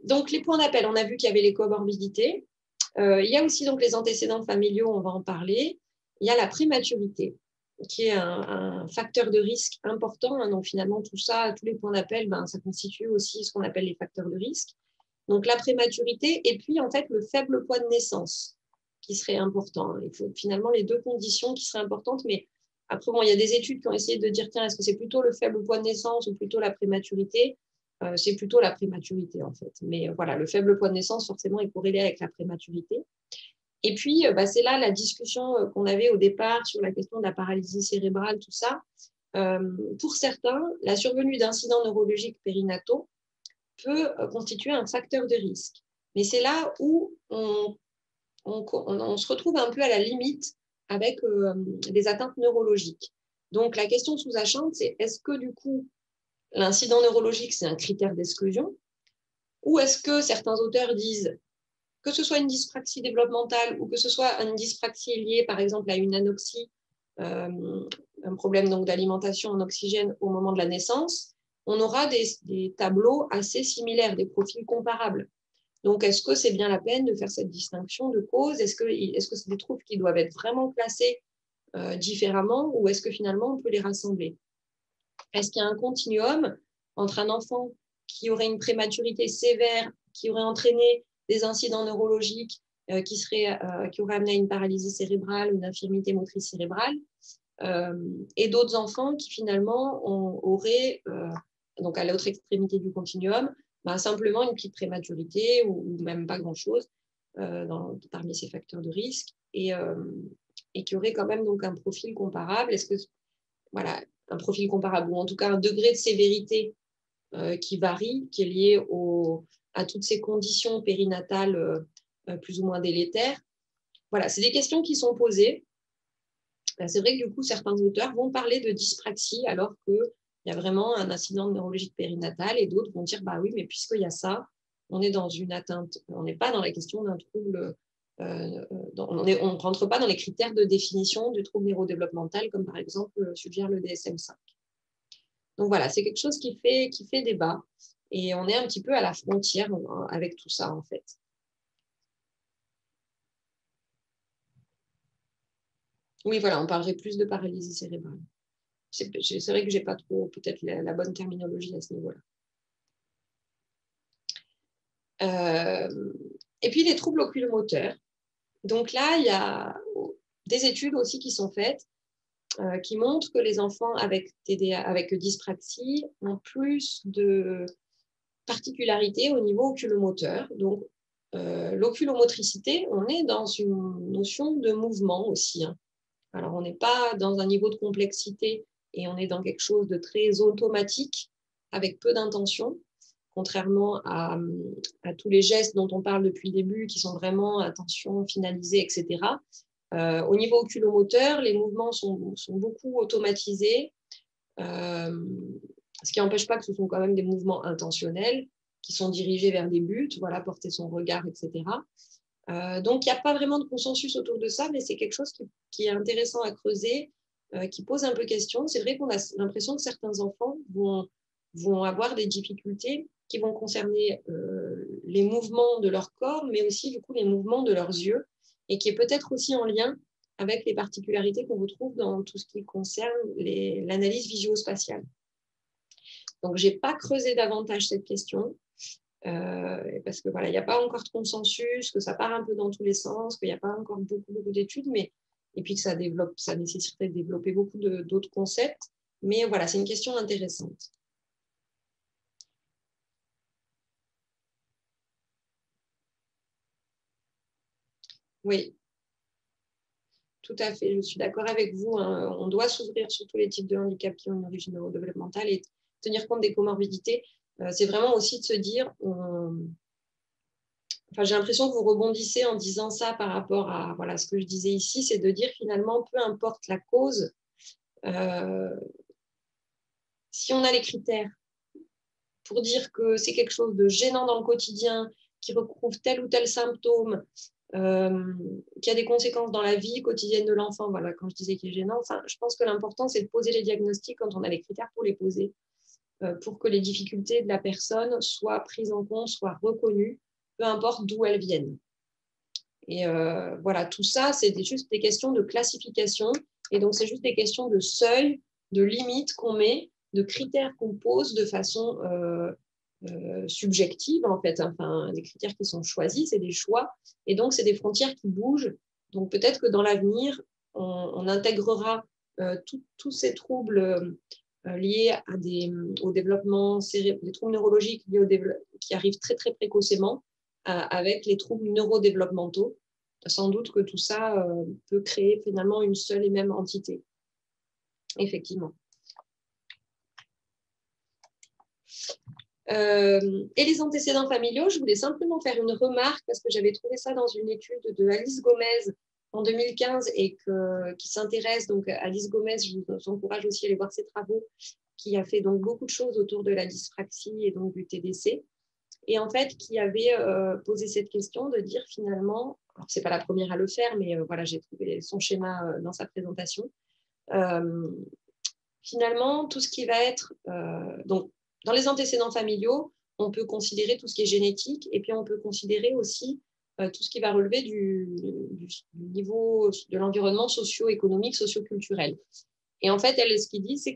Donc, les points d'appel, on a vu qu'il y avait les comorbidités. Il y a aussi donc les antécédents familiaux, on va en parler. Il y a la prématurité, qui est un facteur de risque important. Hein. Donc, finalement, tout ça, tous les points d'appel, ça constitue aussi ce qu'on appelle les facteurs de risque. Donc, la prématurité et puis, en fait, le faible poids de naissance qui serait important. Il faut finalement les deux conditions qui seraient importantes. Mais après, il y a des études qui ont essayé de dire, tiens, est-ce que c'est plutôt le faible poids de naissance ou plutôt la prématurité ? C'est plutôt la prématurité, en fait. Mais voilà, le faible poids de naissance, forcément, est corrélé avec la prématurité. Et puis, c'est là la discussion qu'on avait au départ sur la question de la paralysie cérébrale, tout ça. Pour certains, la survenue d'incidents neurologiques périnataux peut constituer un facteur de risque. Mais c'est là où on se retrouve un peu à la limite avec des atteintes neurologiques. Donc, la question sous-jacente, c'est est-ce que du coup, l'incident neurologique, c'est un critère d'exclusion? Ou est-ce que certains auteurs disent que ce soit une dyspraxie développementale ou que ce soit une dyspraxie liée, par exemple, à une anoxie, un problème donc d'alimentation en oxygène au moment de la naissance, on aura des tableaux assez similaires, des profils comparables. Donc, est-ce que c'est bien la peine de faire cette distinction de cause? Est-ce que c'est des troubles qui doivent être vraiment classés différemment ou est-ce que finalement on peut les rassembler? Est-ce qu'il y a un continuum entre un enfant qui aurait une prématurité sévère, qui aurait entraîné des incidents neurologiques qui auraient amené à une paralysie cérébrale ou une infirmité motrice cérébrale, et d'autres enfants qui finalement auraient, donc à l'autre extrémité du continuum, simplement une petite prématurité ou même pas grand-chose parmi ces facteurs de risque et qui auraient quand même donc un profil comparable. Est-ce que voilà, un profil comparable ou en tout cas un degré de sévérité qui varie, qui est lié à toutes ces conditions périnatales plus ou moins délétères. Voilà, c'est des questions qui sont posées. C'est vrai que du coup, certains auteurs vont parler de dyspraxie alors qu'il y a vraiment un incident neurologique périnatal et d'autres vont dire, bah oui, mais puisqu'il y a ça, on est dans une atteinte, on n'est pas dans la question d'un trouble, on ne rentre pas dans les critères de définition du trouble neurodéveloppemental comme par exemple suggère le DSM-5. Donc voilà, c'est quelque chose qui fait débat et on est un petit peu à la frontière avec tout ça en fait. Oui, voilà, on parlerait plus de paralysie cérébrale. C'est vrai que je n'ai pas trop peut-être la bonne terminologie à ce niveau-là. Et puis les troubles oculomoteurs. Donc là, il y a des études aussi qui sont faites qui montrent que les enfants avec dyspraxie ont plus de particularités au niveau oculomoteur. Donc, l'oculomotricité, on est dans une notion de mouvement aussi. Hein. Alors, on n'est pas dans un niveau de complexité et on est dans quelque chose de très automatique, avec peu d'intention, contrairement à tous les gestes dont on parle depuis le début, qui sont vraiment attention finalisée, etc. Au niveau oculomoteur, les mouvements sont beaucoup automatisés, ce qui n'empêche pas que ce sont quand même des mouvements intentionnels qui sont dirigés vers des buts, voilà, porter son regard, etc. Donc, il n'y a pas vraiment de consensus autour de ça, mais c'est quelque chose qui est intéressant à creuser, qui pose un peu question. C'est vrai qu'on a l'impression que certains enfants vont avoir des difficultés qui vont concerner les mouvements de leur corps, mais aussi du coup les mouvements de leurs yeux, et qui est peut-être aussi en lien avec les particularités qu'on retrouve dans tout ce qui concerne l'analyse visuospatiale. Donc, je n'ai pas creusé davantage cette question, parce que voilà, il n'y a pas encore de consensus, que ça part un peu dans tous les sens, qu'il n'y a pas encore beaucoup d'études, et puis que ça nécessiterait de développer beaucoup d'autres concepts. Mais voilà, c'est une question intéressante. Oui, tout à fait, je suis d'accord avec vous. Hein. On doit s'ouvrir sur tous les types de handicaps qui ont une origine neurodéveloppementale et tenir compte des comorbidités. C'est vraiment aussi de se dire, j'ai l'impression que vous rebondissez en disant ça par rapport à voilà, ce que je disais ici, c'est de dire finalement, peu importe la cause, si on a les critères pour dire que c'est quelque chose de gênant dans le quotidien, qui recouvre tel ou tel symptôme, qui a des conséquences dans la vie quotidienne de l'enfant, voilà, quand je disais qu'il est gênant, je pense que l'important, c'est de poser les diagnostics quand on a les critères pour les poser. pour que les difficultés de la personne soient prises en compte, soient reconnues, peu importe d'où elles viennent. Et voilà, tout ça, c'est juste des questions de classification. Et donc, c'est juste des questions de seuil, de limites qu'on met, de critères qu'on pose de façon subjective, en fait. Enfin, des critères qui sont choisis, c'est des choix. Et donc, c'est des frontières qui bougent. Donc, peut-être que dans l'avenir, on intégrera tous ces troubles liés au développement, des troubles neurologiques liés qui arrivent très, très précocement, avec les troubles neurodéveloppementaux. Sans doute que tout ça peut créer finalement une seule et même entité. Effectivement. Et les antécédents familiaux, je voulais simplement faire une remarque parce que j'avais trouvé ça dans une étude de Alice Gomez en 2015 et qui s'intéresse, donc Alice Gomez, je vous encourage aussi à aller voir ses travaux, qui a fait donc beaucoup de choses autour de la dyspraxie et donc du TDC. Et en fait, qui avait posé cette question de dire finalement, ce n'est pas la première à le faire, mais voilà, j'ai trouvé son schéma dans sa présentation. Finalement, tout ce qui va être... donc, dans les antécédents familiaux, on peut considérer tout ce qui est génétique et puis on peut considérer aussi tout ce qui va relever du niveau de l'environnement socio-économique, socio-culturel. Et en fait, elle, ce qu'elle dit, c'est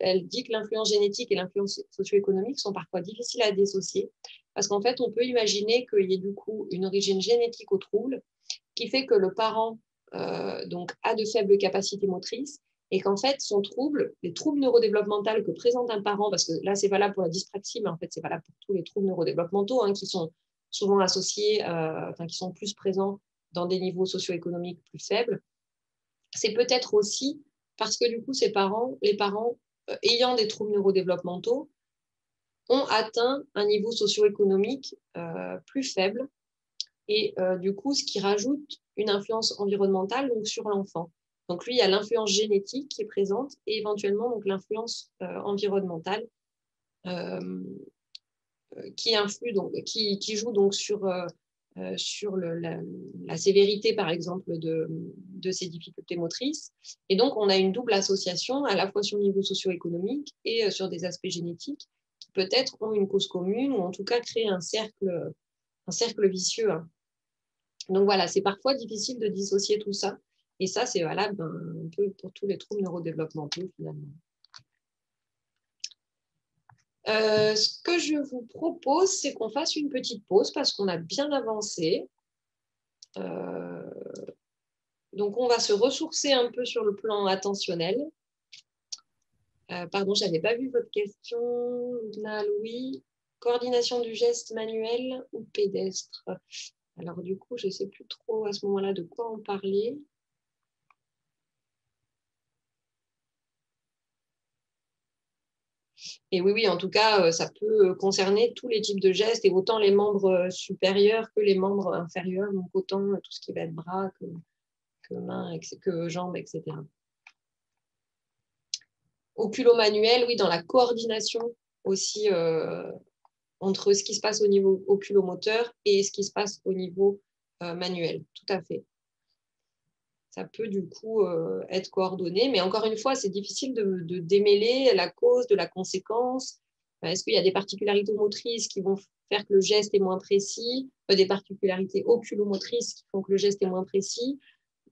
elle dit que l'influence génétique et l'influence socio-économique sont parfois difficiles à dissocier parce qu'en fait, on peut imaginer qu'il y ait du coup une origine génétique au trouble qui fait que le parent donc, a de faibles capacités motrices et qu'en fait, son trouble, les troubles neurodéveloppementaux que présente un parent, parce que là, c'est valable pour la dyspraxie, mais en fait, c'est valable pour tous les troubles neurodéveloppementaux qui sont souvent associés, qui sont plus présents dans des niveaux socio-économiques plus faibles. C'est peut-être aussi parce que du coup, les parents ayant des troubles neurodéveloppementaux ont atteint un niveau socio-économique plus faible et du coup, ce qui rajoute une influence environnementale donc, sur l'enfant. Donc lui, il y a l'influence génétique qui est présente et éventuellement donc, l'influence environnementale qui influe, donc, qui joue donc sur la sévérité, par exemple, de ces difficultés motrices. Et donc, on a une double association, à la fois sur le niveau socio-économique et sur des aspects génétiques, qui peut-être ont une cause commune, ou en tout cas créent un cercle vicieux. Donc voilà, c'est parfois difficile de dissocier tout ça. Et ça, c'est valable un peu pour tous les troubles neurodéveloppementaux, finalement. Ce que je vous propose, c'est qu'on fasse une petite pause parce qu'on a bien avancé. Donc, on va se ressourcer un peu sur le plan attentionnel. Pardon, je n'avais pas vu votre question, Louis. Coordination du geste manuel ou pédestre? Alors, du coup, je ne sais plus trop à ce moment-là de quoi on parlait. Et oui, en tout cas, ça peut concerner tous les types de gestes et autant les membres supérieurs que les membres inférieurs, donc autant tout ce qui va être bras que mains, que jambes, etc. Oculomanuel, oui, dans la coordination aussi entre ce qui se passe au niveau oculomoteur et ce qui se passe au niveau manuel, tout à fait. Ça peut du coup être coordonné, mais encore une fois, c'est difficile de démêler la cause de la conséquence. Est-ce qu'il y a des particularités motrices qui vont faire que le geste est moins précis, des particularités oculomotrices qui font que le geste est moins précis?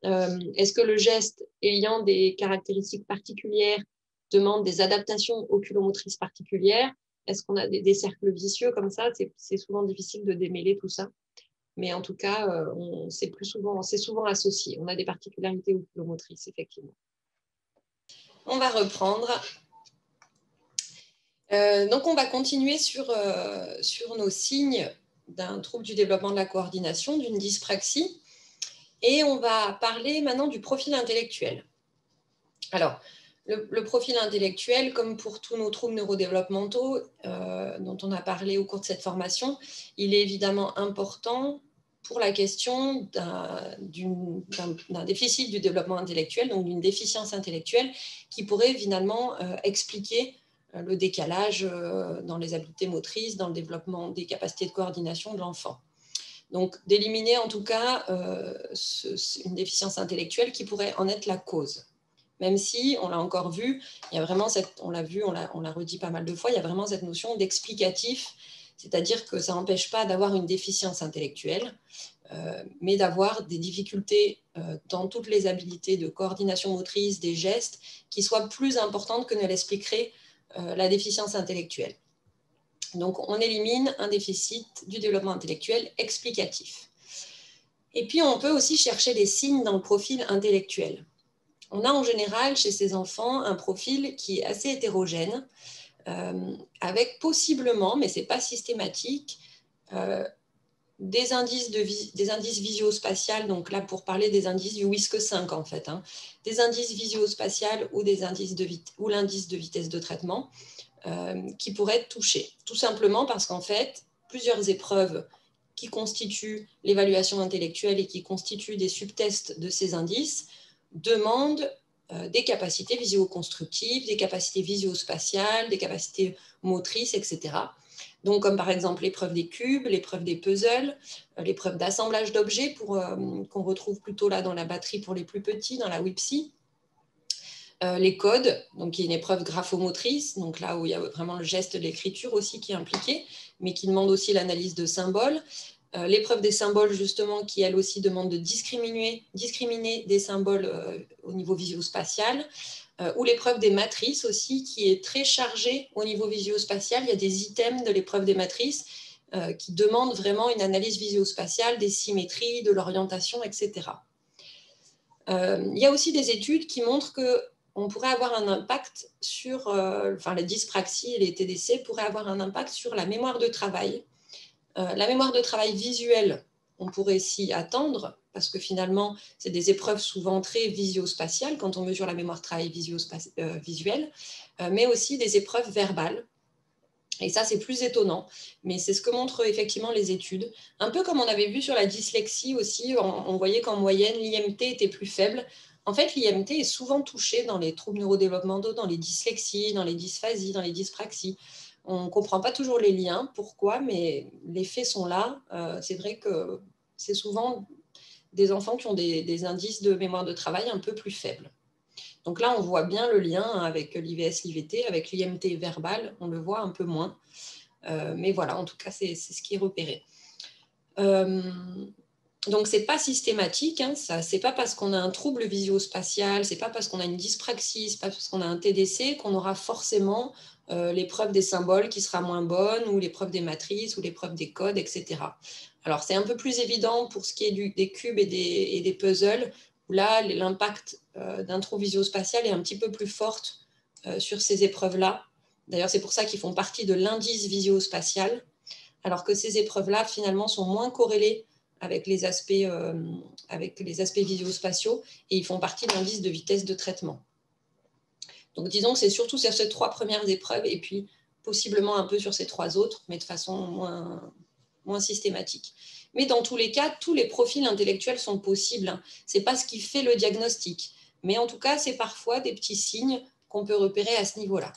Est-ce que le geste ayant des caractéristiques particulières demande des adaptations oculomotrices particulières? Est-ce qu'on a des cercles vicieux comme ça? C'est souvent difficile de démêler tout ça. Mais en tout cas, c'est souvent associé. On a des particularités oculomotrices, effectivement. On va reprendre. Donc, on va continuer sur nos signes d'un trouble du développement de la coordination, d'une dyspraxie. Et on va parler maintenant du profil intellectuel. Alors, le profil intellectuel, comme pour tous nos troubles neurodéveloppementaux dont on a parlé au cours de cette formation, il est évidemment important pour la question d'un déficit du développement intellectuel, donc d'une déficience intellectuelle qui pourrait finalement expliquer le décalage dans les habiletés motrices, dans le développement des capacités de coordination de l'enfant. Donc, d'éliminer en tout cas une déficience intellectuelle qui pourrait en être la cause. même si, on l'a encore vu, il y a vraiment on l'a redit pas mal de fois, il y a vraiment cette notion d'explicatif, c'est-à-dire que ça n'empêche pas d'avoir une déficience intellectuelle, mais d'avoir des difficultés dans toutes les habiletés de coordination motrice, des gestes, qui soient plus importantes que ne l'expliquerait la déficience intellectuelle. Donc, on élimine un déficit du développement intellectuel explicatif. Et puis, on peut aussi chercher des signes dans le profil intellectuel. On a en général chez ces enfants un profil qui est assez hétérogène, avec possiblement, mais ce n'est pas systématique, des indices visio-spatials, donc là pour parler des indices du WISC-5 en fait, des indices visio-spatials ou l'indice de vitesse de traitement qui pourraient être touchés. Tout simplement parce qu'en fait, plusieurs épreuves qui constituent l'évaluation intellectuelle et qui constituent des subtests de ces indices demandent des capacités visio-constructives, des capacités visio-spatiales, des capacités motrices, etc. Donc, comme par exemple l'épreuve des cubes, l'épreuve des puzzles, l'épreuve d'assemblage d'objets qu'on retrouve plutôt là dans la batterie pour les plus petits, dans la WIPSI. Les codes, donc qui est une épreuve graphomotrice, donc là où il y a vraiment le geste de l'écriture aussi qui est impliqué, mais qui demande aussi l'analyse de symboles. L'épreuve des symboles, justement, qui elle aussi demande de discriminer des symboles au niveau visio-spatial, ou l'épreuve des matrices aussi, qui est très chargée au niveau visio-spatial. Il y a des items de l'épreuve des matrices qui demandent vraiment une analyse visio-spatiale, des symétries, de l'orientation, etc. Il y a aussi des études qui montrent qu'on pourrait avoir un impact sur, la dyspraxie et les TDC pourraient avoir un impact sur la mémoire de travail. La mémoire de travail visuelle, on pourrait s'y attendre, parce que finalement, c'est des épreuves souvent très visio-spatiales quand on mesure la mémoire de travail visuelle, mais aussi des épreuves verbales. Et ça, c'est plus étonnant, mais c'est ce que montrent effectivement les études. Un peu comme on avait vu sur la dyslexie aussi, on voyait qu'en moyenne, l'IMT était plus faible. En fait, l'IMT est souvent touché dans les troubles neurodéveloppementaux, dans les dyslexies, dans les dysphasies, dans les dyspraxies. On ne comprend pas toujours les liens, pourquoi, mais les faits sont là. C'est vrai que c'est souvent des enfants qui ont des indices de mémoire de travail un peu plus faibles. Donc là, on voit bien le lien avec l'IVS, l'IVT, avec l'IMT verbal, on le voit un peu moins. Mais voilà, en tout cas, c'est ce qui est repéré. Donc, ce n'est pas systématique, ce n'est pas parce qu'on a un trouble visio-spatial, ce n'est pas parce qu'on a une dyspraxie, ce n'est pas parce qu'on a un TDC qu'on aura forcément l'épreuve des symboles qui sera moins bonne, ou l'épreuve des matrices, ou l'épreuve des codes, etc. Alors, c'est un peu plus évident pour ce qui est des cubes et des puzzles, où là, l'impact d'un trouble visio-spatial est un petit peu plus fort sur ces épreuves-là. D'ailleurs, c'est pour ça qu'ils font partie de l'indice visio-spatial, alors que ces épreuves-là, finalement, sont moins corrélées avec les aspects visio-spatiaux, et ils font partie de l'indice de vitesse de traitement. Donc, disons que c'est surtout sur ces 3 premières épreuves, et puis possiblement un peu sur ces 3 autres, mais de façon moins systématique. Mais dans tous les cas, tous les profils intellectuels sont possibles. Ce n'est pas ce qui fait le diagnostic. Mais en tout cas, c'est parfois des petits signes qu'on peut repérer à ce niveau-là.